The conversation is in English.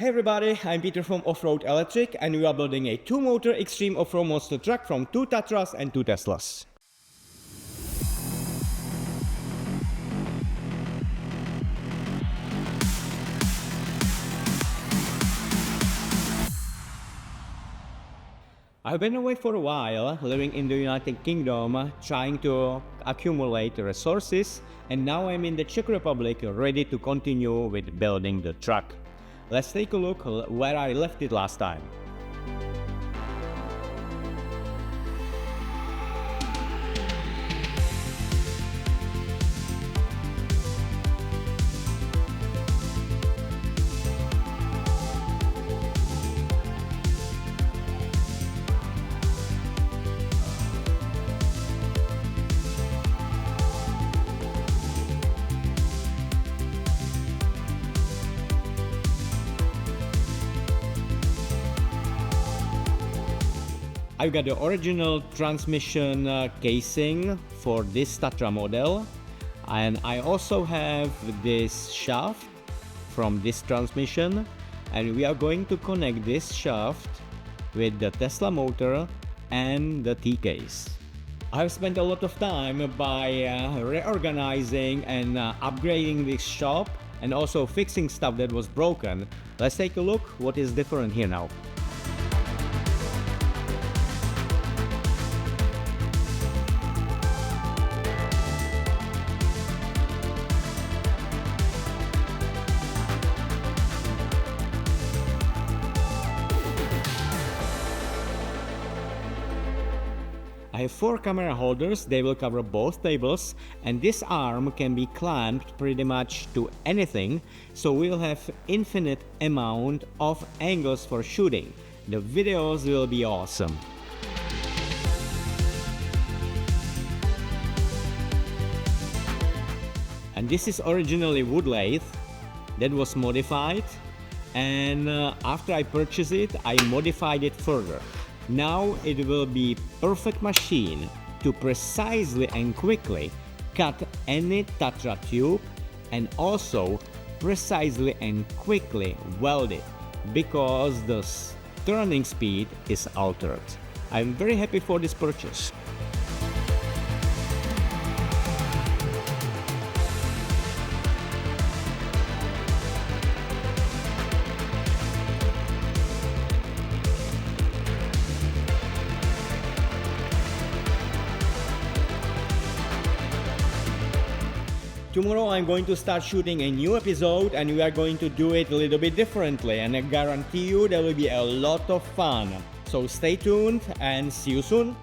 Hey everybody, I'm Peter from Off-Road Electric and we are building a 2-motor extreme off-road monster truck from 2 Tatras and 2 Teslas. I've been away for a while, living in the United Kingdom, trying to accumulate resources, and now I'm in the Czech Republic ready to continue with building the truck. Let's take a look where I left it last time. I've got the original transmission casing for this Tatra model, and I also have this shaft from this transmission, and we are going to connect this shaft with the Tesla motor and the T-case. I've spent a lot of time by reorganizing and upgrading this shop and also fixing stuff that was broken. Let's take a look what is different here now. I have 4 camera holders, they will cover both tables, and this arm can be clamped pretty much to anything, so we'll have infinite amount of angles for shooting. The videos will be awesome. And this is originally wood lathe that was modified, and after I purchased it, I modified it further. Now it will be perfect machine to precisely and quickly cut any Tatra tube and also precisely and quickly weld it because the turning speed is altered. I'm very happy for this purchase. Tomorrow I'm going to start shooting a new episode and we are going to do it a little bit differently, and I guarantee you there will be a lot of fun. So stay tuned and see you soon.